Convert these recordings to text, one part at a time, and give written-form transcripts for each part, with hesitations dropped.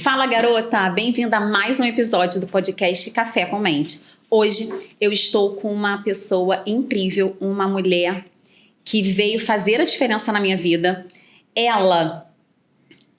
Fala, garota! Bem-vinda a mais um episódio do podcast Café com Mente. Hoje eu estou com uma pessoa incrível, uma mulher que veio fazer a diferença na minha vida. Ela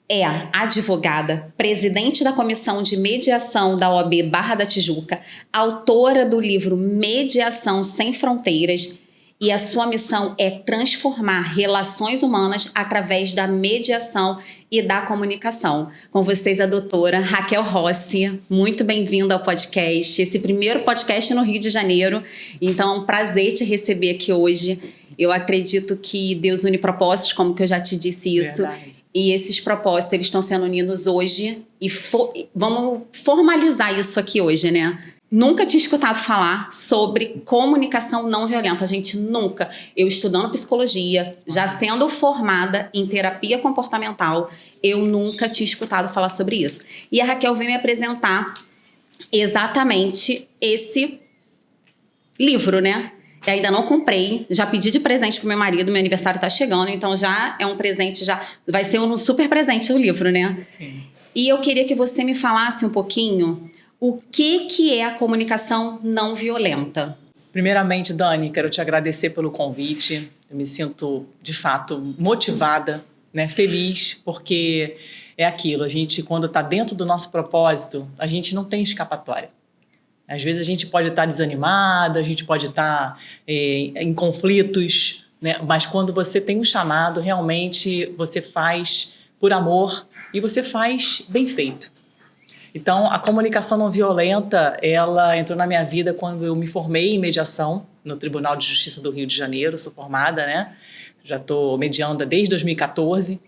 é advogada, presidente da Comissão de Mediação da OAB Barra da Tijuca, autora do livro Mediação Sem Fronteiras, e a sua missão é transformar relações humanas através da mediação e da comunicação. Com vocês, a doutora Raquel Rossi. Muito bem-vinda ao podcast. Esse primeiro podcast no Rio de Janeiro. Então, é um prazer te receber aqui hoje. Eu acredito que Deus une propósitos, como que eu já te disse isso. Verdade. E esses propósitos, eles estão sendo unidos hoje. E vamos formalizar isso aqui hoje, né? Nunca tinha escutado falar sobre comunicação não violenta. Gente, nunca. Eu estudando psicologia, já sendo formada em terapia comportamental, eu nunca tinha escutado falar sobre isso. E a Raquel veio me apresentar exatamente esse livro, né? Eu ainda não comprei, já pedi de presente pro meu marido, meu aniversário tá chegando, então já é um presente, já vai ser um super presente o livro, né? Sim. E eu queria que você me falasse um pouquinho o que é a comunicação não violenta. Primeiramente, Dani, quero te agradecer pelo convite. Eu me sinto, de fato, motivada, né? Feliz, porque é aquilo. A gente, quando está dentro do nosso propósito, a gente não tem escapatória. Às vezes a gente pode estar desanimada, a gente pode estar em conflitos, né? Mas quando você tem um chamado, realmente você faz por amor e você faz bem feito. Então, a comunicação não violenta, ela entrou na minha vida quando eu me formei em mediação no Tribunal de Justiça do Rio de Janeiro, sou formada, né? Já estou mediando desde 2014.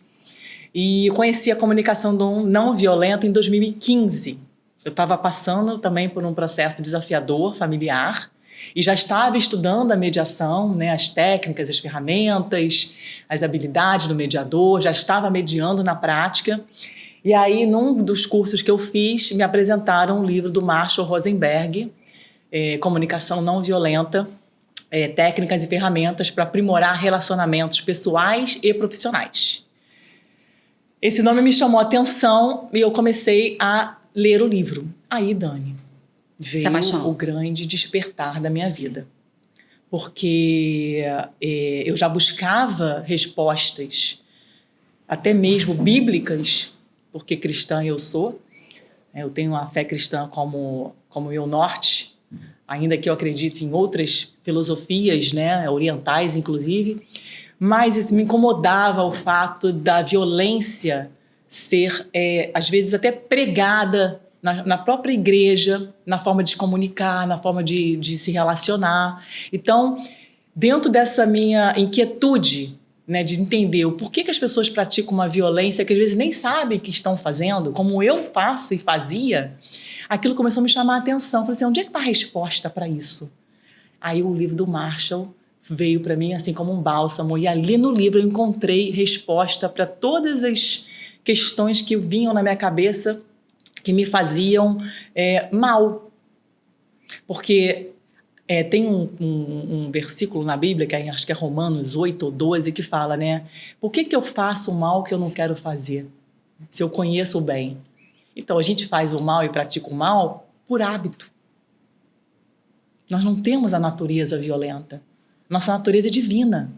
E conheci a comunicação não violenta em 2015. Eu estava passando também por um processo desafiador, familiar, e já estava estudando a mediação, né? As técnicas, as ferramentas, as habilidades do mediador, já estava mediando na prática. E aí, num dos cursos que eu fiz, me apresentaram um livro do Marshall Rosenberg, Comunicação Não Violenta, Técnicas e Ferramentas para Aprimorar Relacionamentos Pessoais e Profissionais. Esse nome me chamou a atenção e eu comecei a ler o livro. Aí, Dani, veio o grande despertar da minha vida. Porque eu já buscava respostas, até mesmo bíblicas, porque cristã eu sou, eu tenho a fé cristã como meu norte, ainda que eu acredite em outras filosofias, né, orientais inclusive, mas me incomodava o fato da violência ser, às vezes, até pregada na própria igreja, na forma de se comunicar, na forma de se relacionar. Então, dentro dessa minha inquietude, né, de entender o porquê que as pessoas praticam uma violência que às vezes nem sabem que estão fazendo, como eu faço e fazia, aquilo começou a me chamar a atenção. Falei assim, onde é que está a resposta para isso? Aí o livro do Marshall veio para mim assim como um bálsamo, e ali no livro eu encontrei resposta para todas as questões que vinham na minha cabeça que me faziam mal. Porque tem um versículo na Bíblia, que acho que é Romanos 8 ou 12, que fala, né? Por que eu faço o mal que eu não quero fazer, se eu conheço o bem? Então, a gente faz o mal e pratica o mal por hábito. Nós não temos a natureza violenta. Nossa natureza é divina.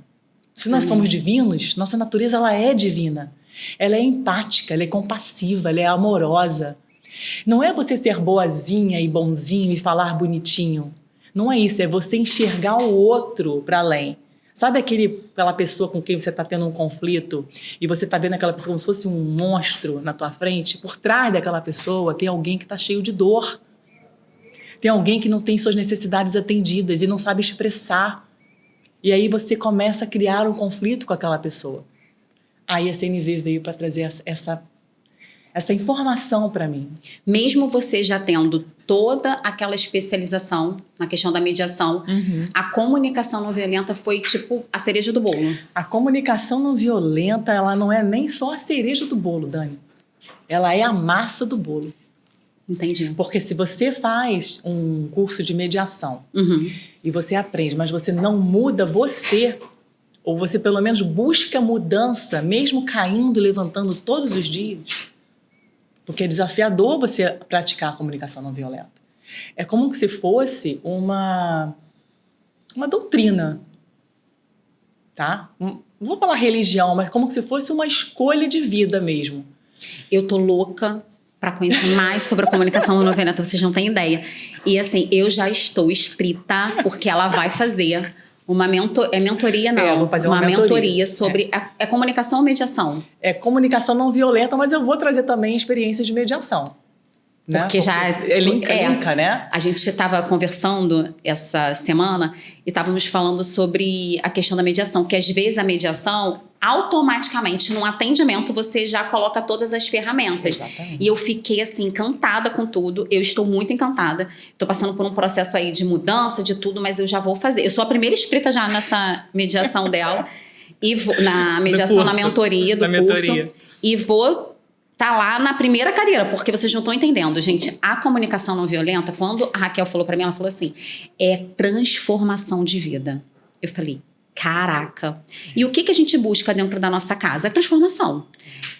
Se nós somos divinos, nossa natureza ela é divina. Ela é empática, ela é compassiva, ela é amorosa. Não é você ser boazinha e bonzinho e falar bonitinho. Não é isso, é você enxergar o outro para além. Sabe aquela pessoa com quem você está tendo um conflito e você está vendo aquela pessoa como se fosse um monstro na tua frente? Por trás daquela pessoa tem alguém que está cheio de dor. Tem alguém que não tem suas necessidades atendidas e não sabe expressar. E aí você começa a criar um conflito com aquela pessoa. Aí a CNV veio para trazer essa informação para mim. Mesmo você já tendo toda aquela especialização na questão da mediação, a comunicação não violenta foi tipo a cereja do bolo. A comunicação não violenta, ela não é nem só a cereja do bolo, Dani. Ela é a massa do bolo. Entendi. Porque se você faz um curso de mediação e você aprende, mas você não muda você, ou você pelo menos busca mudança, mesmo caindo e levantando todos os dias, Porque é desafiador você praticar a comunicação não violenta. É como se fosse uma doutrina, tá? Não vou falar religião, mas como se fosse uma escolha de vida mesmo. Eu tô louca para conhecer mais sobre a comunicação não violenta, vocês não têm ideia. E assim, eu já estou inscrita, porque ela vai fazer uma mentoria, não. Vou fazer uma mentoria sobre a comunicação ou mediação? É comunicação não violenta, mas eu vou trazer também experiências de mediação. Né? Porque já linka, né? A gente estava conversando essa semana e estávamos falando sobre a questão da mediação, que às vezes a mediação, automaticamente, num atendimento, você já coloca todas as ferramentas. Exatamente. E eu fiquei, assim, encantada com tudo. Eu estou muito encantada. Estou passando por um processo aí de mudança, de tudo, mas eu já vou fazer. Eu sou a primeira inscrita já nessa mediação dela, e na mediação, na mentoria do curso. E vou tá lá na primeira cadeira, porque vocês não estão entendendo, gente. A comunicação não violenta, quando a Raquel falou pra mim, ela falou assim, é transformação de vida. Eu falei, caraca. E o que a gente busca dentro da nossa casa? É transformação.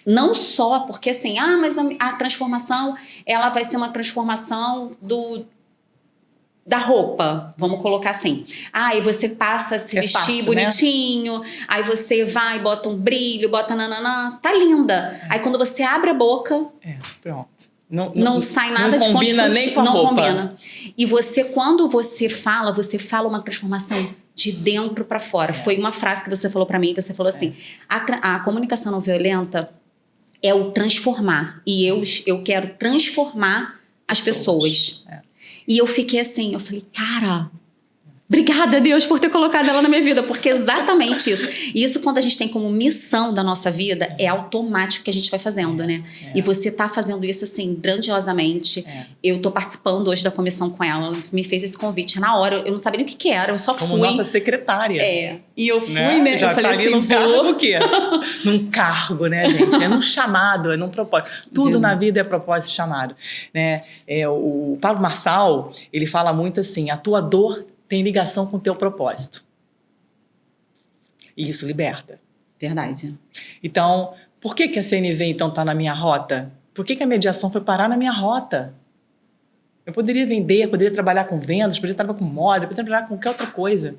Não só porque assim, mas a transformação, ela vai ser uma transformação da roupa, vamos colocar assim. Aí você passa a se vestir fácil, bonitinho, né? Aí você vai, bota um brilho, bota nananã, tá linda. Aí quando você abre a boca... pronto. Não sai nada de combina nem com a não roupa. Combina. E você, quando você fala uma transformação de dentro pra fora. Foi uma frase que você falou pra mim, você falou assim, a comunicação não violenta é o transformar. E eu quero transformar as pessoas. E eu fiquei assim, eu falei, cara, obrigada, Deus, por ter colocado ela na minha vida, porque é exatamente isso. E isso, quando a gente tem como missão da nossa vida, é automático que a gente vai fazendo, né? E você tá fazendo isso, assim, grandiosamente. Eu tô participando hoje da comissão com ela, ela me fez esse convite na hora, eu não sabia nem o que era, eu só fui. Como nossa secretária. E eu fui, né? Já eu falei tá ali assim, num cargo o quê? Num cargo, né, gente? É num chamado, é num propósito. Tudo na vida é propósito e chamado, né? O Pablo Marçal, ele fala muito assim, a tua dor tem ligação com o teu propósito. E isso liberta. Verdade. Então, por que a CNV, então, está na minha rota? Por que a mediação foi parar na minha rota? Eu poderia vender, poderia trabalhar com vendas, poderia trabalhar com moda, poderia trabalhar com qualquer outra coisa.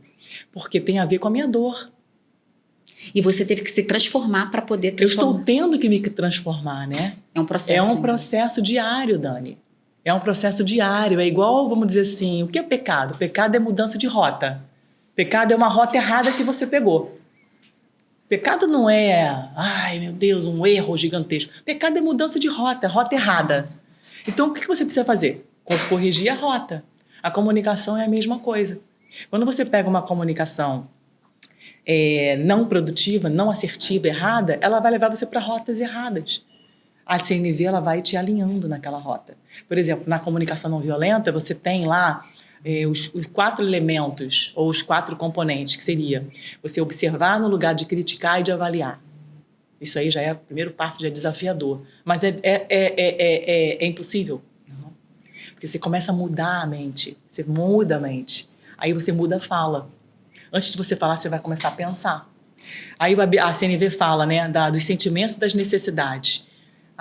Porque tem a ver com a minha dor. E você teve que se transformar para poder transformar. Eu estou tendo que me transformar, né? É um processo. É um processo diário, Dani. É um processo diário, é igual, vamos dizer assim, o que é pecado? Pecado é mudança de rota. Pecado é uma rota errada que você pegou. Pecado não é, ai meu Deus, um erro gigantesco. Pecado é mudança de rota errada. Então o que você precisa fazer? Corrigir a rota. A comunicação é a mesma coisa. Quando você pega uma comunicação não produtiva, não assertiva, errada, ela vai levar você para rotas erradas. A CNV ela vai te alinhando naquela rota. Por exemplo, na comunicação não violenta, você tem lá os 4 elementos ou os 4 componentes, que seria você observar no lugar de criticar e de avaliar. Isso aí já é o primeiro passo, já é desafiador. Mas é impossível. Não. Porque você começa a mudar a mente. Você muda a mente. Aí você muda a fala. Antes de você falar, você vai começar a pensar. Aí a CNV fala, né, dos sentimentos e das necessidades.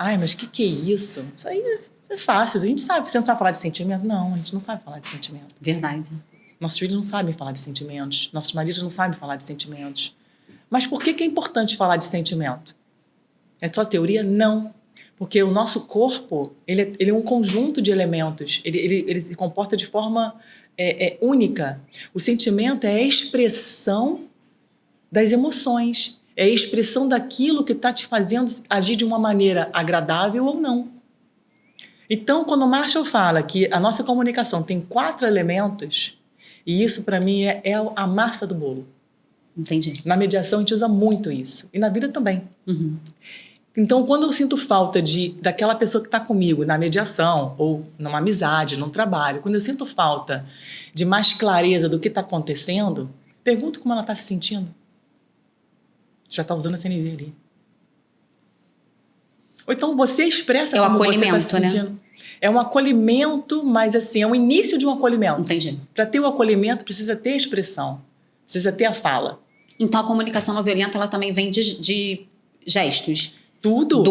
Ai, mas o que é isso? Isso aí é fácil. A gente sabe. Você não sabe falar de sentimento? Não, a gente não sabe falar de sentimento. Verdade. Nossos filhos não sabem falar de sentimentos. Nossos maridos não sabem falar de sentimentos. Mas por que é importante falar de sentimento? É só teoria? Não. Porque o nosso corpo, ele é um conjunto de elementos. Ele se comporta de forma única. O sentimento é a expressão das emoções. É a expressão daquilo que está te fazendo agir de uma maneira agradável ou não. Então, quando o Marshall fala que a nossa comunicação tem 4 elementos, e isso, para mim, é a massa do bolo. Entendi. Na mediação, a gente usa muito isso. E na vida também. Uhum. Então, quando eu sinto falta daquela pessoa que está comigo na mediação, ou numa amizade, num trabalho, quando eu sinto falta de mais clareza do que está acontecendo, pergunto como ela está se sentindo. Já está usando a CNV ali. Ou então você expressa como você está se sentindo. Né? É um acolhimento, mas assim, é o início de um acolhimento. Entendi. Para ter o acolhimento, precisa ter a expressão, precisa ter a fala. Então a comunicação não violenta, ela também vem de gestos, Tudo.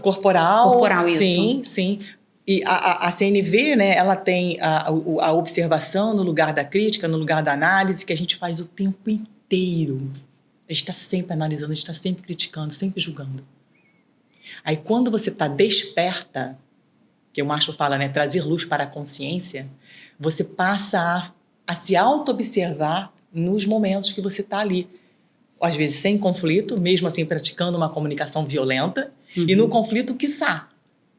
Corporal. Corporal, isso. Sim, sim. E a CNV, né, ela tem a observação no lugar da crítica, no lugar da análise, que a gente faz o tempo inteiro. A gente está sempre analisando, a gente está sempre criticando, sempre julgando. Aí quando você está desperta, que o Marshall fala, né, trazer luz para a consciência, você passa a se auto-observar nos momentos que você está ali. Às vezes sem conflito, mesmo assim praticando uma comunicação violenta, e no conflito, quiçá,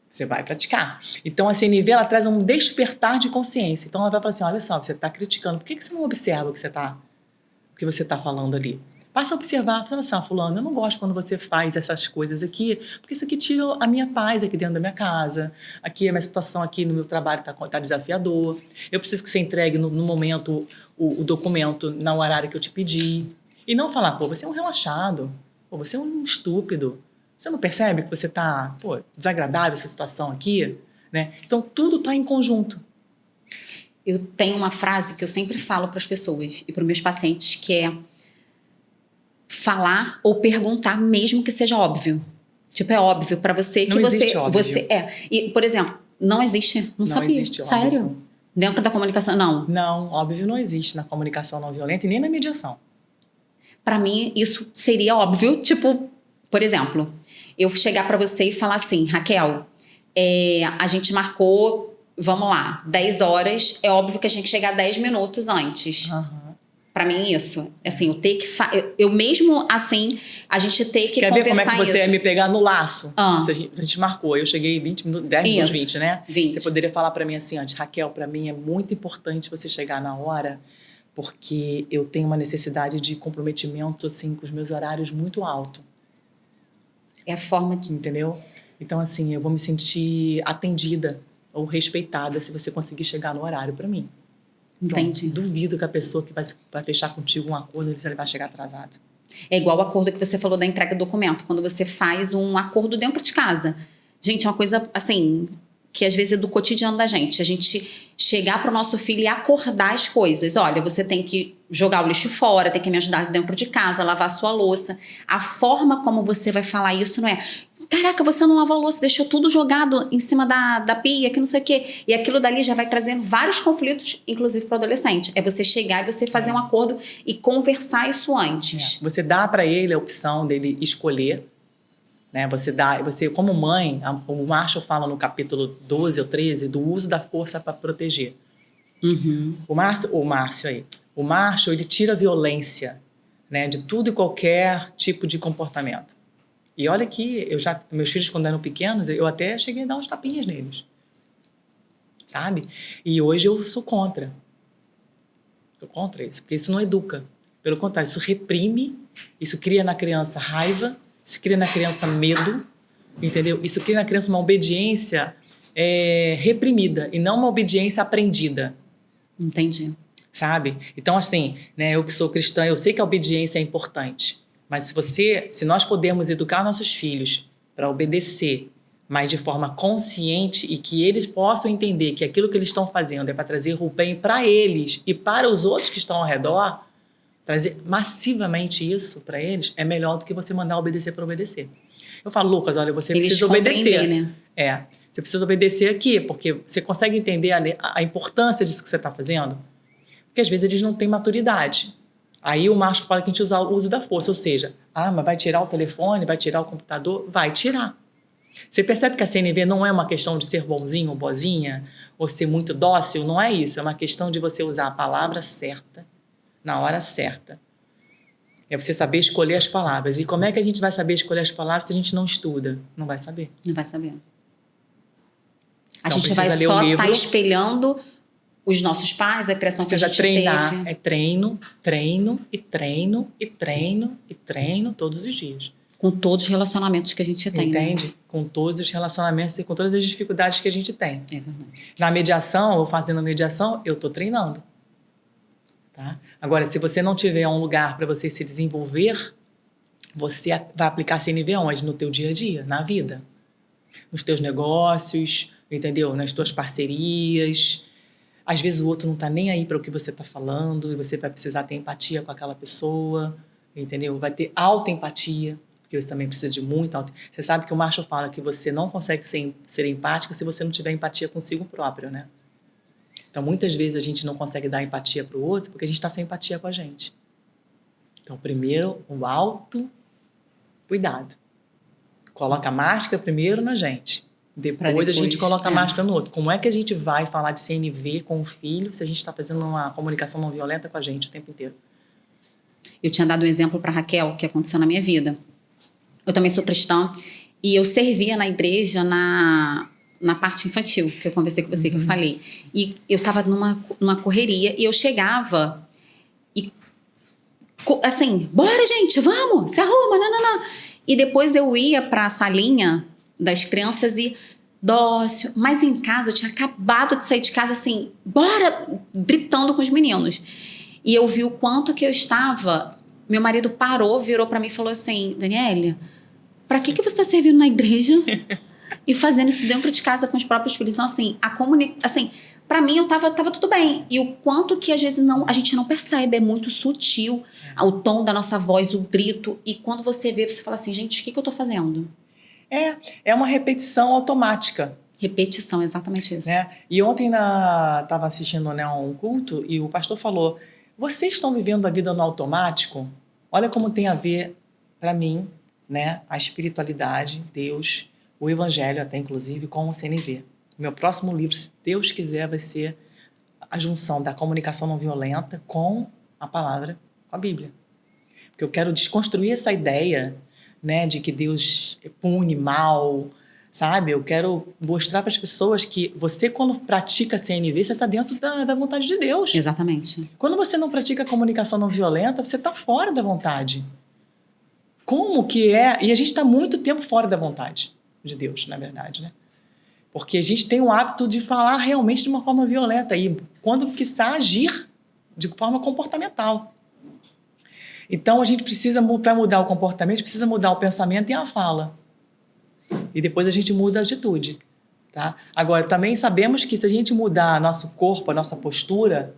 você vai praticar. Então a CNV, ela traz um despertar de consciência. Então ela vai falar assim, olha só, você está criticando, por que você não observa o que você tá falando ali? Passa a observar, fala assim, fulano, eu não gosto quando você faz essas coisas aqui, porque isso aqui tira a minha paz aqui dentro da minha casa, aqui a minha situação aqui no meu trabalho tá desafiador, eu preciso que você entregue no momento o documento no horário que eu te pedi. E não falar, pô, você é um relaxado, pô, você é um estúpido, você não percebe que você tá, pô, desagradável essa situação aqui, né? Então tudo tá em conjunto. Eu tenho uma frase que eu sempre falo para as pessoas e para os meus pacientes, que é falar ou perguntar, mesmo que seja óbvio. Tipo, é óbvio para você que não existe óbvio. Você é. E, por exemplo, não existe, não sabia. Existe sério? óbvio. Dentro da comunicação, não. Não, óbvio não existe na comunicação não violenta e nem na mediação. Para mim, isso seria óbvio. Tipo, por exemplo, eu chegar para você e falar assim, Raquel, a gente marcou, vamos lá, 10 horas, é óbvio que a gente chegar 10 minutos antes. Para mim, isso. Assim, eu ter que... Eu mesmo assim, a gente ter que Quer conversar isso. ver como é que você ia me pegar no laço? Ah. A gente marcou, eu cheguei 20 minutos, 10 minutos, 20, né? 20. Você poderia falar para mim assim antes, Raquel, para mim é muito importante você chegar na hora, porque eu tenho uma necessidade de comprometimento, assim, com os meus horários muito alto. É a forma de... Entendeu? Então, assim, eu vou me sentir atendida ou respeitada se você conseguir chegar no horário para mim. Entendi. Pronto. Duvido que a pessoa que vai fechar contigo um acordo, ele vai chegar atrasado. É igual o acordo que você falou da entrega do documento. Quando você faz um acordo dentro de casa. Gente, é uma coisa, assim, que às vezes é do cotidiano da gente. A gente chegar para o nosso filho e acordar as coisas. Olha, você tem que jogar o lixo fora, tem que me ajudar dentro de casa, lavar a sua louça. A forma como você vai falar isso não é... Caraca, você não lavou a louça, deixou tudo jogado em cima da pia, que não sei o quê. E aquilo dali já vai trazendo vários conflitos, inclusive para o adolescente. É você chegar e você fazer um acordo e conversar isso antes. Você dá para ele a opção dele escolher, né? Você como mãe, o Marshall fala no capítulo 12 ou 13 do uso da força para proteger. O Marshall, ele tira a violência, né, de tudo e qualquer tipo de comportamento. E olha que meus filhos, quando eram pequenos, eu até cheguei a dar uns tapinhas neles. Sabe? E hoje eu sou contra. Sou contra isso, porque isso não educa. Pelo contrário, isso reprime, isso cria na criança raiva, isso cria na criança medo, entendeu? Isso cria na criança uma obediência reprimida e não uma obediência aprendida. Entendi. Sabe? Então, assim, né, eu que sou cristã, eu sei que a obediência é importante. Mas se nós podemos educar nossos filhos para obedecer, mas de forma consciente e que eles possam entender que aquilo que eles estão fazendo é para trazer o bem para eles e para os outros que estão ao redor, trazer massivamente isso para eles, é melhor do que você mandar obedecer para obedecer. Eu falo, Lucas, olha, você precisa obedecer. Né? Você precisa obedecer aqui, porque você consegue entender a importância disso que você está fazendo? Porque às vezes eles não têm maturidade. Aí o Marshall fala que a gente usa o uso da força, ou seja, mas vai tirar o telefone, vai tirar o computador? Vai tirar. Você percebe que a CNV não é uma questão de ser bonzinho ou boazinha, ou ser muito dócil, não é isso. É uma questão de você usar a palavra certa, na hora certa. É você saber escolher as palavras. E como é que a gente vai saber escolher as palavras se a gente não estuda? Não vai saber. Não vai saber. A Então, gente vai só estar espelhando os nossos pais, a criação que a gente treinar, teve. É treino, treino e treino e treino e treino todos os dias. Com todos os relacionamentos que a gente tem. Entende? Né? Com todos os relacionamentos e com todas as dificuldades que a gente tem. É verdade. Na mediação, ou fazendo mediação, eu estou treinando. Tá? Agora, se você não tiver um lugar para você se desenvolver, você vai aplicar CNV onde? No teu dia a dia, na vida. Nos teus negócios, entendeu? Nas tuas parcerias. Às vezes o outro não está nem aí para o que você está falando e você vai precisar ter empatia com aquela pessoa, entendeu? Vai ter autoempatia. porque você também precisa de muita... Você sabe que o Marshall fala que você não consegue ser empática se você não tiver empatia consigo próprio, né? Então, muitas vezes a gente não consegue dar empatia para o outro porque a gente está sem empatia com a gente. Então, primeiro, o autocuidado. Coloca a máscara primeiro na gente. Depois a gente coloca a máscara no outro. Como é que a gente vai falar de CNV com o filho se a gente está fazendo uma comunicação não violenta com a gente o tempo inteiro? Eu tinha dado um exemplo para Raquel, que aconteceu na minha vida. Eu também sou cristã e eu servia na igreja na parte infantil, que eu conversei com você, que eu falei. E eu estava numa correria e eu chegava e, assim, bora gente, vamos, se arruma, não. E depois eu ia para a salinha das crianças e dócil. Mas em casa, eu tinha acabado de sair de casa, assim, bora, gritando com os meninos. E eu vi o quanto que eu estava... Meu marido parou, virou para mim e falou assim, Daniele, para que você está servindo na igreja e fazendo isso dentro de casa com os próprios filhos? Então, assim, assim, para mim, eu tava tudo bem. E o quanto que, às vezes, a gente não percebe, é muito sutil o tom da nossa voz, o grito. E quando você vê, você fala assim, gente, o que eu tô fazendo? É uma repetição automática. Repetição, exatamente isso. Né? E ontem estava assistindo, né, a um culto e o pastor falou, vocês estão vivendo a vida no automático? Olha como tem a ver, para mim, né, a espiritualidade, Deus, o evangelho até inclusive, com o CNV. O meu próximo livro, se Deus quiser, vai ser a junção da comunicação não violenta com a palavra, com a Bíblia. Porque eu quero desconstruir essa ideia, né, de que Deus pune mal, sabe? Eu quero mostrar para as pessoas que você, quando pratica CNV, você está dentro da vontade de Deus. Exatamente. Quando você não pratica comunicação não violenta, você está fora da vontade. Como que é? E a gente está muito tempo fora da vontade de Deus, na verdade, né? Porque a gente tem o hábito de falar realmente de uma forma violenta e quando quiçá agir de forma comportamental. Então, a gente precisa, para mudar o comportamento, precisa mudar o pensamento e a fala. E depois a gente muda a atitude. Tá? Agora, também sabemos que se a gente mudar nosso corpo, a nossa postura,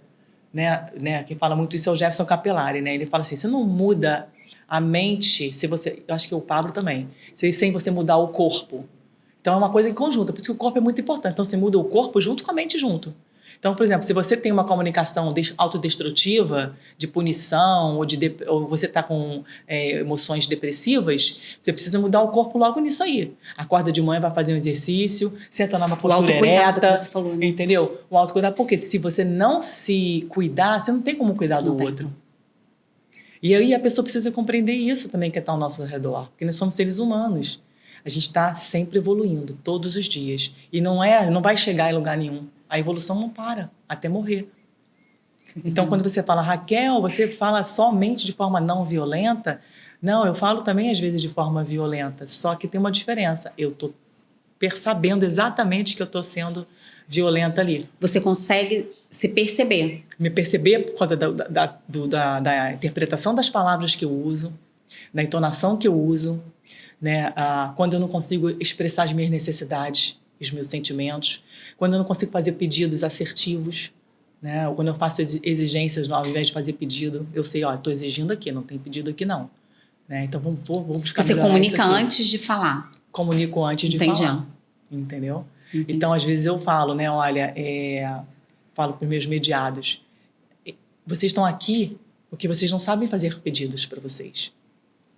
né, quem fala muito isso é o Jefferson Capelari, né? Ele fala assim, você não muda a mente, se você, eu acho que o Pablo também, sem você mudar o corpo. Então, é uma coisa em conjunto, por isso que o corpo é muito importante. Então, você muda o corpo junto com a mente junto. Então, por exemplo, se você tem uma comunicação autodestrutiva, de punição, ou você está com emoções depressivas, você precisa mudar o corpo logo nisso aí. Acorda de manhã, vai fazer um exercício, senta numa postura ereta. Que você falou, né? Entendeu? O autocuidado, porque se você não se cuidar, você não tem como cuidar do outro. E aí a pessoa precisa compreender isso também que está ao nosso redor, porque nós somos seres humanos. A gente está sempre evoluindo, todos os dias. E não vai chegar em lugar nenhum. A evolução não para, até morrer. Então, quando você fala, Raquel, você fala somente de forma não violenta? Não, eu falo também, às vezes, de forma violenta. Só que tem uma diferença. Eu estou percebendo exatamente que eu estou sendo violenta ali. Você consegue se perceber? Me perceber por causa da interpretação das palavras que eu uso, da entonação que eu uso, né? Quando eu não consigo expressar as minhas necessidades, os meus sentimentos, quando eu não consigo fazer pedidos assertivos, né? Ou quando eu faço exigências ao invés de fazer pedido, eu sei, ó, estou exigindo aqui, não tem pedido aqui não. Né? Então vamos buscar Você comunica antes de falar? Comunico antes de falar. Entendeu? Entendi. Então, às vezes eu falo, né? Olha, falo para os meus mediados, vocês estão aqui porque vocês não sabem fazer pedidos para vocês.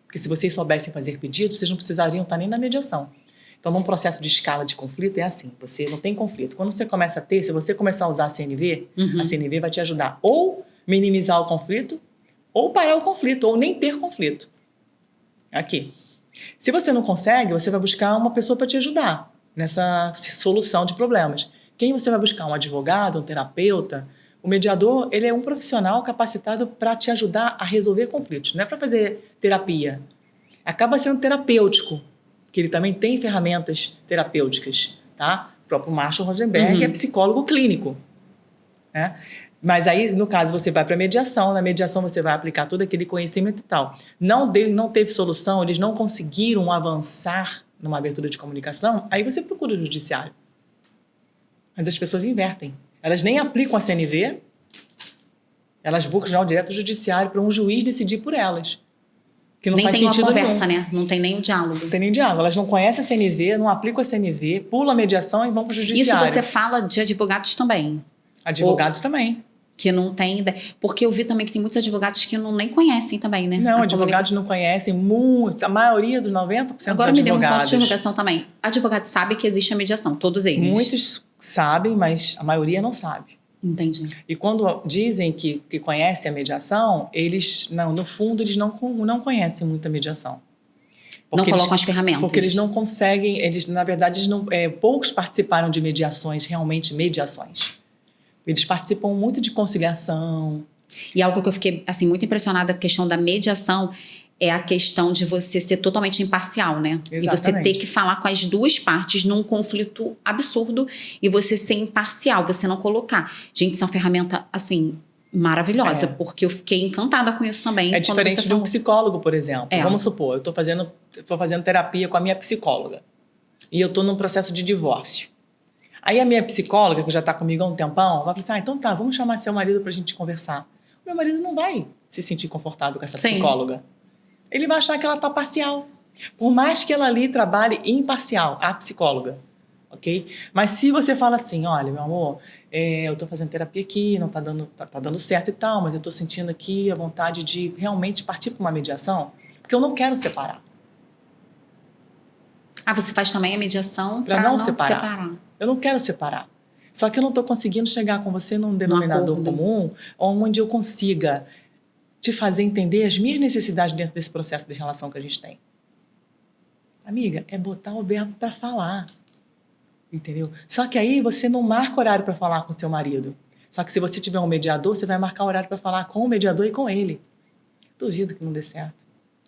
Porque se vocês soubessem fazer pedidos, vocês não precisariam estar nem na mediação. Então, num processo de escala de conflito, é assim, você não tem conflito. Quando você começa a ter, se você começar a usar a CNV, a CNV vai te ajudar ou minimizar o conflito, ou parar o conflito, ou nem ter conflito. Aqui. Se você não consegue, você vai buscar uma pessoa para te ajudar nessa solução de problemas. Quem você vai buscar? Um advogado, um terapeuta? O mediador, ele é um profissional capacitado para te ajudar a resolver conflitos. Não é para fazer terapia. Acaba sendo terapêutico, que ele também tem ferramentas terapêuticas, tá? O próprio Marshall Rosenberg é psicólogo clínico, né? Mas aí, no caso, você vai para a mediação. Na mediação, você vai aplicar todo aquele conhecimento e tal. Não teve solução, eles não conseguiram avançar numa abertura de comunicação, aí você procura o judiciário. Mas as pessoas invertem. Elas nem aplicam a CNV, elas buscam já o direto judiciário para um juiz decidir por elas. que não Nem faz tem uma sentido conversa, nenhum. né? Não tem nem o diálogo. Não tem nem diálogo. Elas não conhecem a CNV, não aplicam a CNV, pulam a mediação e vão para o judiciário. Isso você fala de advogados também. Advogados também. Que não tem ideia. Porque eu vi também que tem muitos advogados que nem conhecem também, né? Não, A advogados não conhecem muito. A maioria dos 90% Agora dos me deu um ponto de advogados. interrogação também. Advogado sabe que existe a mediação, todos eles. Muitos sabem, mas a maioria não sabe. Entendi. E quando dizem que conhecem a mediação, eles, não, no fundo, eles não conhecem muito a mediação. Não colocam as ferramentas. Porque eles não conseguem, na verdade, poucos participaram de mediações, realmente mediações. Eles participam muito de conciliação. E algo que eu fiquei assim, muito impressionada com a questão da mediação é a questão de você ser totalmente imparcial, né? Exatamente. E você ter que falar com as duas partes num conflito absurdo e você ser imparcial, você não colocar. Gente, isso é uma ferramenta, assim, maravilhosa, porque eu fiquei encantada com isso também. É diferente de um psicólogo, por exemplo. É. Vamos supor, eu estou fazendo terapia com a minha psicóloga e eu estou num processo de divórcio. Aí a minha psicóloga, que já está comigo há um tempão, vai falar assim, então tá, vamos chamar seu marido para a gente conversar. O meu marido não vai se sentir confortável com essa psicóloga. Ele vai achar que ela está parcial. Por mais que ela ali trabalhe imparcial, a psicóloga. Ok? Mas se você fala assim, olha, meu amor, eu estou fazendo terapia aqui, não está dando certo e tal, mas eu estou sentindo aqui a vontade de realmente partir para uma mediação, porque eu não quero separar. Ah, você faz também a mediação para não separar. Eu não quero separar. Só que eu não estou conseguindo chegar com você num denominador comum, onde eu consiga te fazer entender as minhas necessidades dentro desse processo de relação que a gente tem. Amiga, é botar o verbo para falar. Entendeu? Só que aí você não marca horário para falar com seu marido. Só que se você tiver um mediador, você vai marcar horário para falar com o mediador e com ele. Duvido que não dê certo.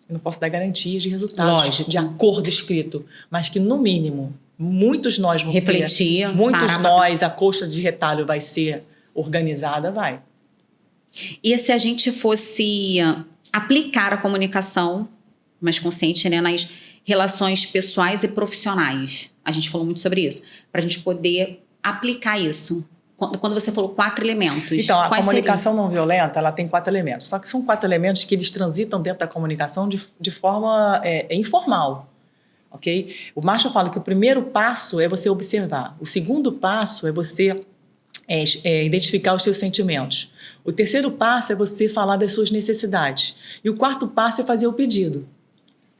Eu não posso dar garantias de resultados. Lógico. De acordo escrito. Mas que, no mínimo, muitos nós vão refletir, ser... Muitos nós, a coxa de retalho vai ser organizada, vai. E se a gente fosse aplicar a comunicação mais consciente, né, nas relações pessoais e profissionais? A gente falou muito sobre isso. Para a gente poder aplicar isso. Quando você falou 4 elementos. Então, a comunicação não violenta, ela tem 4 elementos. Só que são 4 elementos que eles transitam dentro da comunicação de forma informal. Ok? O Marshall fala que o primeiro passo é você observar. O segundo passo é você identificar os seus sentimentos. O terceiro passo é você falar das suas necessidades. E o quarto passo é fazer o pedido.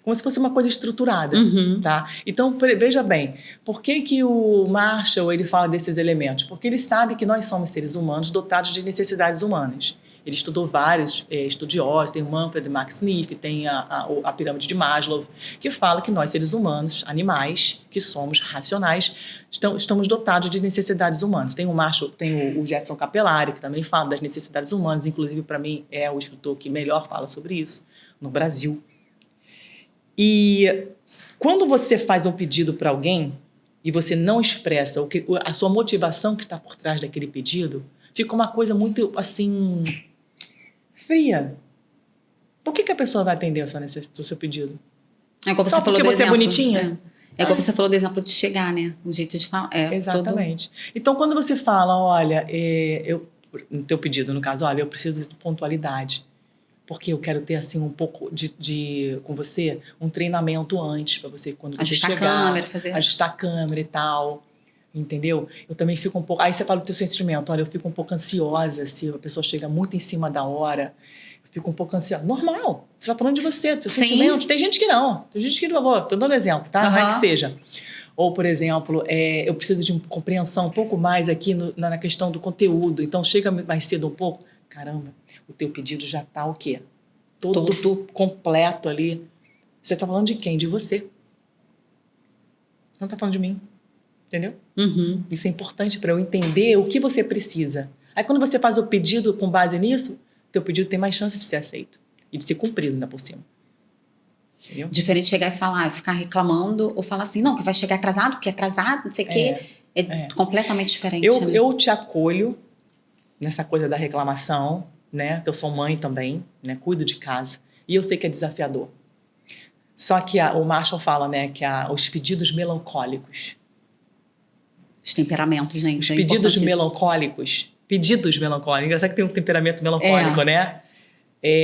Como se fosse uma coisa estruturada. Uhum. Tá? Então, veja bem, por que o Marshall ele fala desses elementos? Porque ele sabe que nós somos seres humanos dotados de necessidades humanas. Ele estudou vários estudiosos, tem o Manfred Max Neef, tem a pirâmide de Maslow, que fala que nós, seres humanos, animais, que somos racionais, estamos dotados de necessidades humanas. Tem o Marshall, tem o Jefferson Capellari, que também fala das necessidades humanas, inclusive, para mim, é o escritor que melhor fala sobre isso no Brasil. E quando você faz um pedido para alguém e você não expressa a sua motivação que está por trás daquele pedido, fica uma coisa muito, assim, fria. Por que a pessoa vai atender o seu pedido? Só porque você é bonitinha? É igual você falou do exemplo de chegar, né? O jeito de falar. Exatamente. Então, quando você fala, olha, no teu pedido, no caso, olha, eu preciso de pontualidade. Porque eu quero ter, assim, um pouco com você, um treinamento antes, para você, quando você chegar... Ajustar a câmera e tal, entendeu? Eu também fico um pouco... Aí você fala do teu sentimento, olha, eu fico um pouco ansiosa se a pessoa chega muito em cima da hora, eu fico um pouco ansiosa. Normal, você está falando de você, teu sentimento. Tem gente que não, tem gente que, por favor, estou dando exemplo, tá? Não é que seja. Ou, por exemplo, eu preciso de uma compreensão um pouco mais aqui na questão do conteúdo, então chega mais cedo um pouco, caramba, o teu pedido já está o quê? Todo completo ali. Você está falando de quem? De você. Não está falando de mim. Entendeu? Uhum. Isso é importante para eu entender o que você precisa. Aí quando você faz o pedido com base nisso, teu pedido tem mais chance de ser aceito. E de ser cumprido ainda por cima. Entendeu? Diferente de chegar e falar, ficar reclamando, ou falar assim, não, que vai chegar atrasado, porque é atrasado, não sei o quê. É completamente diferente. Eu te acolho nessa coisa da reclamação, né? Que eu sou mãe também, né? Cuido de casa. E eu sei que é desafiador. Só que o Marshall fala, né? Que os pedidos melancólicos. Os temperamentos, gente. Os pedidos melancólicos. Pedidos melancólicos. Engraçado que tem um temperamento melancólico, né?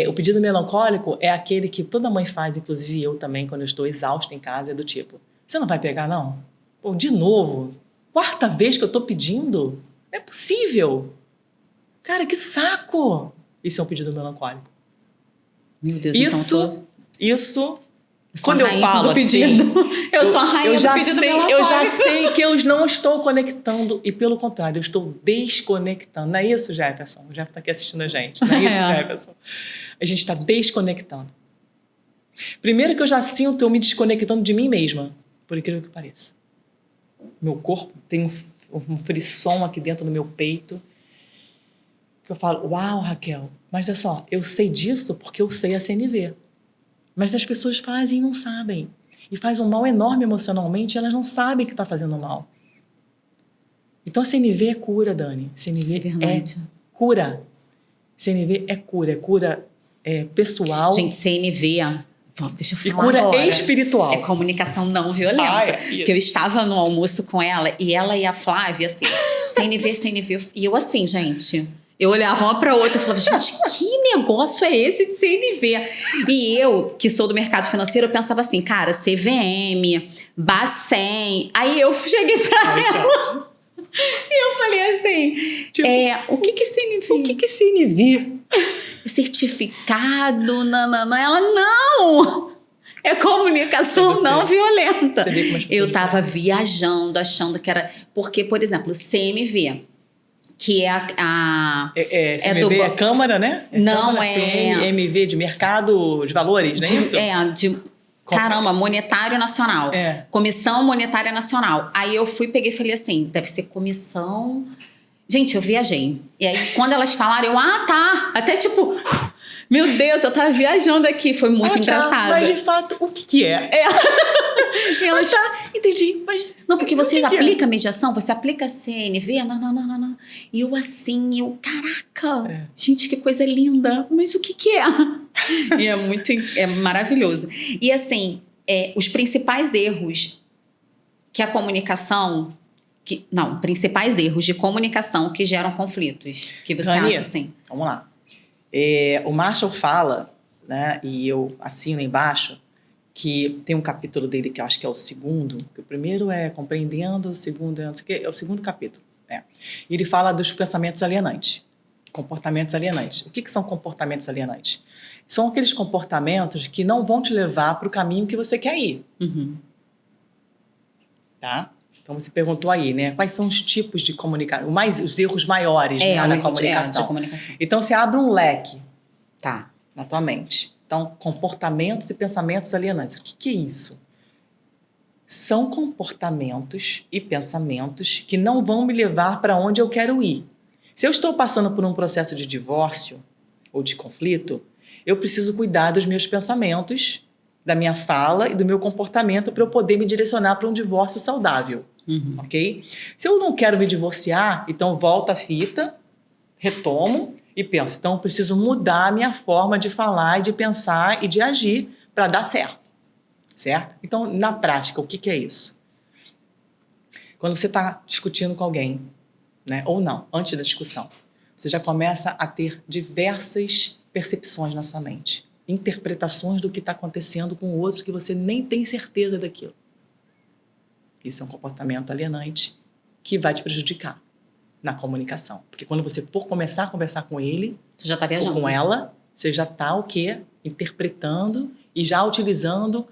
O pedido melancólico é aquele que toda mãe faz, inclusive eu também, quando eu estou exausta em casa, é do tipo, você não vai pegar, não? Pô, de novo? Quarta vez que eu estou pedindo? Não é possível. Cara, que saco! Isso é um pedido melancólico. Meu Deus, Isso... sou Quando eu falo do pedido. assim, Eu sou a rainha do pedido melancólico. eu já sei que eu não estou conectando e, pelo contrário, eu estou desconectando. Não é isso, Jefferson? O Jefferson está aqui assistindo a gente. Não é isso, Jefferson? A gente está desconectando. Primeiro que eu já sinto eu me desconectando de mim mesma, por incrível que pareça. Meu corpo tem um frisson aqui dentro do meu peito que eu falo, uau, Raquel, mas é só, eu sei disso porque eu sei a CNV. Mas as pessoas fazem e não sabem. E faz um mal enorme emocionalmente e elas não sabem que está fazendo mal. Então a CNV é cura, Dani. CNV é cura. CNV é cura pessoal. Gente, CNV, deixa eu falar e cura agora. Espiritual. É comunicação não violenta. Porque eu estava no almoço com ela e ela e a Flávia, assim, CNV. E eu assim, gente... Eu olhava uma para outra e falava, gente, que negócio é esse de CNV? E eu, que sou do mercado financeiro, eu pensava assim, cara, CVM, Bacen. Aí eu cheguei para ela e eu falei assim, tipo, o que é CNV? O que é CNV? Certificado, nananã. Ela, não! É comunicação não violenta. Eu tava viajando, achando que era... Porque, por exemplo, CMV... que é CMV é Câmara, né? Não, Câmara, CMV de Mercado de Valores, não é isso? Caramba, Monetário Nacional. Comissão Monetária Nacional. Aí eu peguei e falei assim, deve ser comissão... Gente, eu viajei. E aí, quando elas falaram, eu, tá. Até tipo... Meu Deus, eu tava viajando aqui. Foi muito engraçado. Mas, de fato, o que é? E elas... entendi. Mas não, porque vocês aplicam mediação, você aplica CNV, não. E eu assim, caraca, gente, que coisa linda. Mas o que é? E é maravilhoso. E assim, os principais erros que a comunicação... principais erros de comunicação que geram conflitos. Que você acha assim? Vamos lá. O Marshall fala, né, e eu assino embaixo, que tem um capítulo dele que eu acho que é o segundo, que o primeiro é compreendendo, o segundo é não sei o quê, é o segundo capítulo. E ele fala dos pensamentos alienantes, comportamentos alienantes. O que são comportamentos alienantes? São aqueles comportamentos que não vão te levar para o caminho que você quer ir. Uhum. Tá? Então, você perguntou aí, né? Quais são os tipos de comunicação, os erros maiores na comunicação. De comunicação. Então, você abre um leque na tua mente. Então, comportamentos e pensamentos alienantes. O que é isso? São comportamentos e pensamentos que não vão me levar para onde eu quero ir. Se eu estou passando por um processo de divórcio ou de conflito, eu preciso cuidar dos meus pensamentos, da minha fala e do meu comportamento para eu poder me direcionar para um divórcio saudável. Uhum. Ok? Se eu não quero me divorciar, então volto a fita, retomo e penso, então eu preciso mudar a minha forma de falar, de pensar e de agir para dar certo. Certo? Então, na prática, o que é isso? Quando você está discutindo com alguém, né, ou não, antes da discussão, você já começa a ter diversas percepções na sua mente, interpretações do que está acontecendo com o outro que você nem tem certeza daquilo. Isso é um comportamento alienante que vai te prejudicar na comunicação. Porque quando você for começar a conversar com ele, você já tá viajando, ou com ela, você já está o quê? Interpretando e já utilizando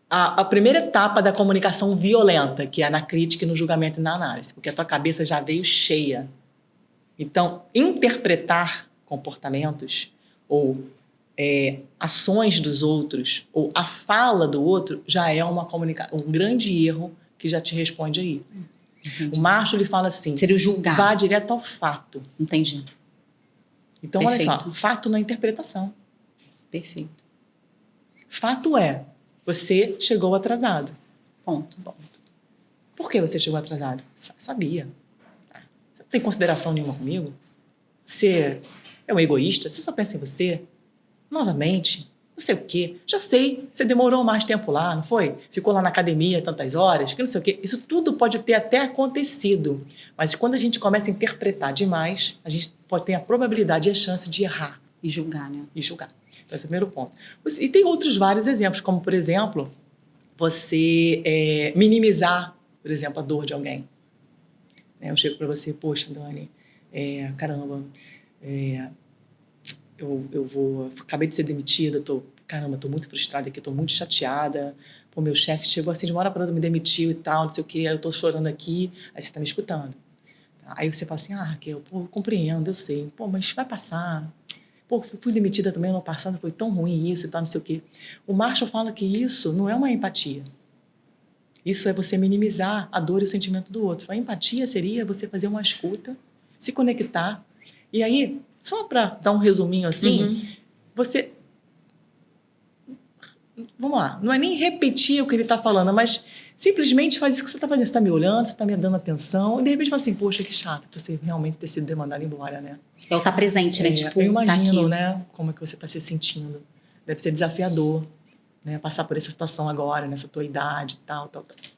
a primeira etapa da comunicação violenta, que é na crítica, no julgamento e na análise. Porque a tua cabeça já veio cheia. Então, interpretar comportamentos ou ações dos outros ou a fala do outro já é um grande erro que já te responde aí. Entendi. O Marshall, ele fala assim, seria o julgar. Vá direto ao fato. Entendi. Então, perfeito. Olha só, fato na interpretação. Perfeito. Fato é, você chegou atrasado. Ponto. Por que você chegou atrasado? Sabia. Você não tem consideração nenhuma comigo? Você é um egoísta? Você só pensa em você? Novamente, não sei o quê. Já sei, você demorou mais tempo lá, não foi? Ficou lá na academia tantas horas, que não sei o quê. Isso tudo pode ter até acontecido. Mas quando a gente começa a interpretar demais, a gente pode ter a probabilidade e a chance de errar. E julgar, né? E julgar. Então, esse é o primeiro ponto. E tem outros vários exemplos, como, por exemplo, você minimizar, por exemplo, a dor de alguém. Eu chego para você, poxa, Dani, caramba, acabei de ser demitida, tô muito frustrada aqui, tô muito chateada. Pô, meu chefe chegou assim de uma hora para outra, me demitiu e tal, não sei o quê, aí eu tô chorando aqui, aí você tá me escutando. Aí você fala assim, Raquel, pô, eu compreendo, eu sei, pô, mas vai passar. Pô, fui demitida também ano passado, foi tão ruim isso e tal, não sei o quê. O Marshall fala que isso não é uma empatia. Isso é você minimizar a dor e o sentimento do outro. A empatia seria você fazer uma escuta, se conectar. E aí, só para dar um resuminho assim, você... Vamos lá, não é nem repetir o que ele está falando, mas simplesmente faz isso que você está fazendo. Você está me olhando, você está me dando atenção, e de repente fala assim, poxa, que chato você realmente ter sido demandado embora, né? É o tá presente, né? Tipo, eu imagino, tá né, como é que você está se sentindo. Deve ser desafiador, né, passar por essa situação agora, nessa tua idade, tal.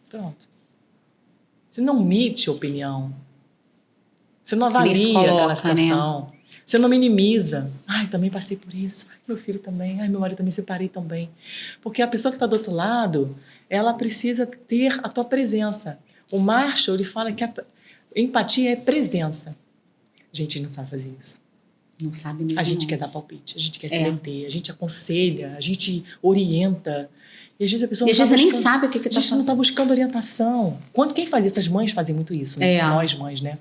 Pronto. Você não omite opinião. Você não avalia aquela situação. Né? Você não minimiza. Ai, também passei por isso. Ai, meu filho também. Ai, meu marido também, separei também. Porque a pessoa que está do outro lado, ela precisa ter a tua presença. O Marshall, ele fala que a empatia é presença. A gente não sabe fazer isso. Não sabe mesmo. A gente quer dar palpite, a gente quer se meter, a gente aconselha, a gente orienta. E às vezes a pessoa nem sabe o que tá falando. A gente não está buscando orientação. Quem faz isso? As mães fazem muito isso, né? Nós mães, né?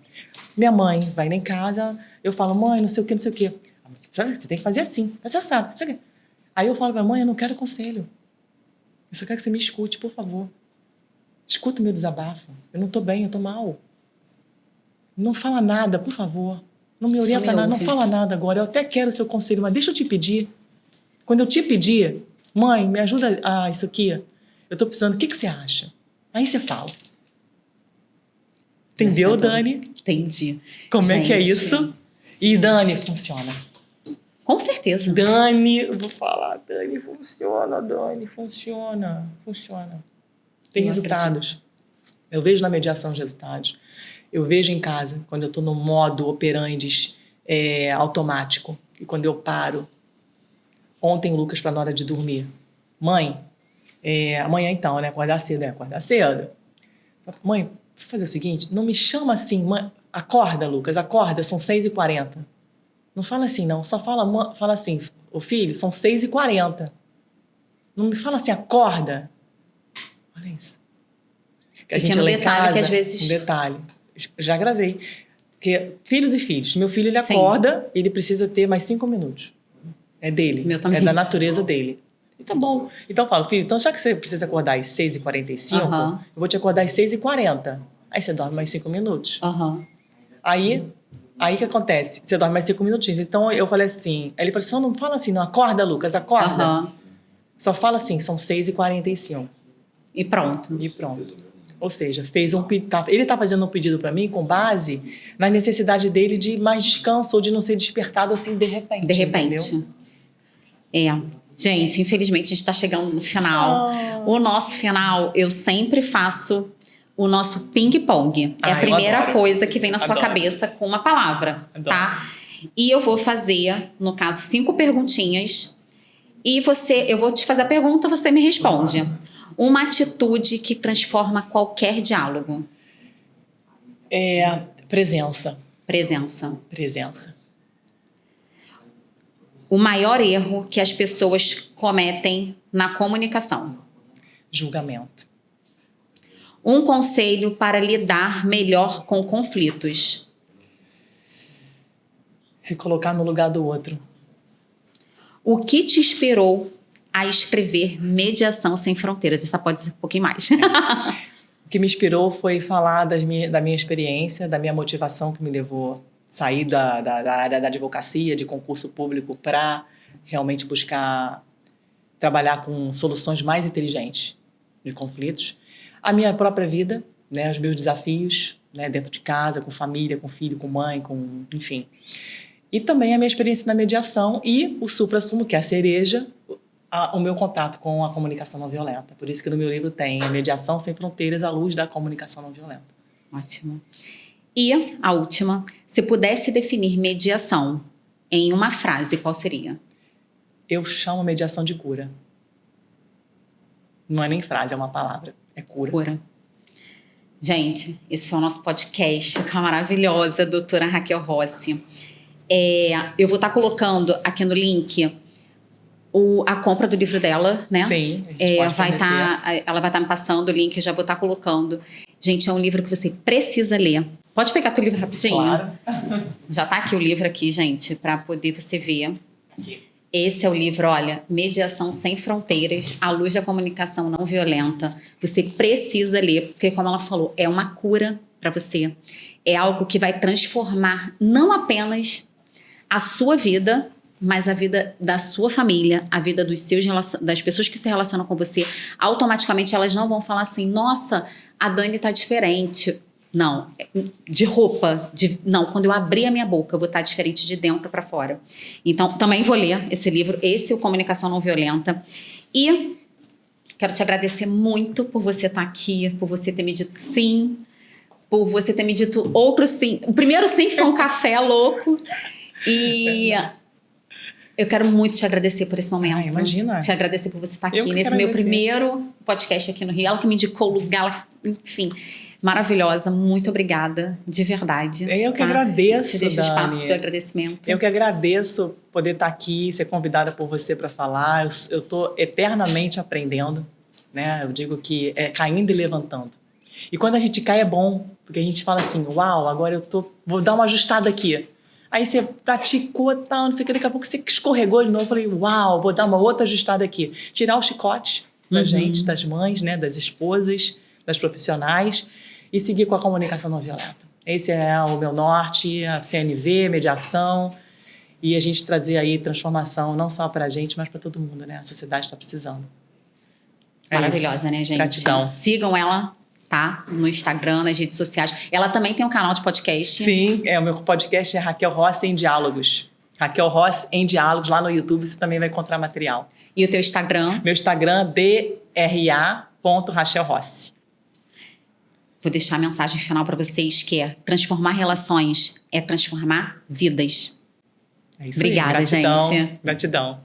Minha mãe vai lá em casa, eu falo, mãe, não sei o quê, não sei o quê. Sabe? Você tem que fazer assim, você sabe. Aí eu falo pra mãe, eu não quero conselho. Eu só quero que você me escute, por favor. Escuta o meu desabafo. Eu não tô bem, eu tô mal. Não fala nada, por favor. Não me orienta nada, não fala nada agora. Eu até quero o seu conselho, mas deixa eu te pedir. Quando eu te pedir, mãe, me ajuda a isso aqui. Eu tô precisando, o que você acha? Aí você fala. Entendeu, Dani? Entendi. Como é que é isso? E Dani, funciona. Com certeza. Dani, eu vou falar, Dani, funciona. Tem resultados. Eu vejo na mediação os resultados. Eu vejo em casa, quando eu estou no modo operandi automático. E quando eu paro. Ontem o Lucas, na hora de dormir. Mãe, amanhã então, né? Acordar cedo. Mãe, vou fazer o seguinte, não me chama assim, mãe, acorda, Lucas, acorda, são 6h40. Não fala assim, não. Só fala assim, ô filho, são 6h40. Não me fala assim, acorda. Olha isso. Que a gente lê em casa, que às vezes... Um detalhe. Já gravei. Porque filhos e filhos. Meu filho, ele acorda, ele precisa ter mais 5 minutos. É dele. Meu também. É da natureza dele. E tá bom. Então eu falo, filho, então já que você precisa acordar às 6h45, eu vou te acordar às 6h40. Aí você dorme mais 5 minutos. Aí o que acontece? Você dorme mais 5 minutinhos. Então eu falei assim, aí ele falou assim, não fala assim, não, acorda, Lucas, acorda. Só fala assim, são 6h45. E pronto. Ou seja, ele está fazendo um pedido para mim com base na necessidade dele de mais descanso ou de não ser despertado assim de repente. Entendeu? Gente, infelizmente a gente está chegando no final. O nosso final, eu sempre faço o nosso ping-pong. É a primeira coisa que vem na sua cabeça com uma palavra, tá? E eu vou fazer, no caso, 5 perguntinhas. E eu vou te fazer a pergunta, você me responde. Uma atitude que transforma qualquer diálogo. Presença. O maior erro que as pessoas cometem na comunicação. Julgamento. Um conselho para lidar melhor com conflitos. Se colocar no lugar do outro. O que te inspirou a escrever Mediação Sem Fronteiras? Essa pode ser um pouquinho mais. O que me inspirou foi falar da minha experiência, da minha motivação que me levou a sair da área da advocacia, de concurso público, para realmente buscar trabalhar com soluções mais inteligentes de conflitos. A minha própria vida, né, os meus desafios, né, dentro de casa, com família, com filho, com mãe, enfim. E também a minha experiência na mediação e o supra-sumo, que é a cereja, o meu contato com a comunicação não violenta. Por isso que no meu livro tem Mediação Sem Fronteiras à luz da comunicação não violenta. Ótimo. E a última, se pudesse definir mediação em uma frase, qual seria? Eu chamo mediação de cura. Não é nem frase, é uma palavra. É cura. Cura. Gente, esse foi o nosso podcast com a maravilhosa doutora Raquel Rossi. Eu vou estar colocando aqui no link a compra do livro dela, né? Sim, a gente pode fornecer. Ela vai estar me passando o link, eu já vou estar colocando. Gente, é um livro que você precisa ler. Pode pegar teu livro rapidinho? Claro. Já tá aqui o livro aqui, gente, para poder você ver. Aqui. Esse é o livro, olha, Mediação Sem Fronteiras, à luz da comunicação não violenta. Você precisa ler, porque como ela falou, é uma cura para você. É algo que vai transformar não apenas a sua vida, mas a vida da sua família, a vida das pessoas que se relacionam com você. Automaticamente elas não vão falar assim, nossa, a Dani tá diferente. Não, de roupa. Não, quando eu abrir a minha boca, eu vou estar diferente de dentro para fora. Então, também vou ler esse livro, esse é o Comunicação Não Violenta. E quero te agradecer muito por você estar aqui, por você ter me dito sim, por você ter me dito outro sim. O primeiro sim que foi um café louco. E eu quero muito te agradecer por esse momento. Imagina. Te agradecer por você estar aqui nesse meu primeiro podcast aqui no Rio. Ela que me indicou o lugar, enfim... Maravilhosa, muito obrigada, de verdade. Eu que agradeço, Te deixo espaço Dani. para o teu agradecimento. Eu que agradeço poder estar aqui, ser convidada por você para falar. Eu estou eternamente aprendendo, né? Eu digo que é caindo e levantando. E quando a gente cai é bom, porque a gente fala assim, uau, agora vou dar uma ajustada aqui. Aí você praticou, tal, não sei o que, daqui a pouco você escorregou de novo. Eu falei, uau, vou dar uma outra ajustada aqui. Tirar o chicote da gente, das mães, né, das esposas, das profissionais, e seguir com a comunicação não violenta. Esse é o meu norte, a CNV, mediação, e a gente trazer aí transformação não só para a gente, mas para todo mundo, né? A sociedade está precisando. Maravilhosa, né, gente? Gratidão. Sigam ela, tá? No Instagram, nas redes sociais. Ela também tem um canal de podcast. Sim, o meu podcast é Raquel Rossi em Diálogos. Raquel Rossi em Diálogos, lá no YouTube você também vai encontrar material. E o teu Instagram? Meu Instagram, dra.rachelrossi. Vou deixar a mensagem final para vocês, que é transformar relações é transformar vidas. É isso Obrigada, aí. Gratidão, gente. Gratidão.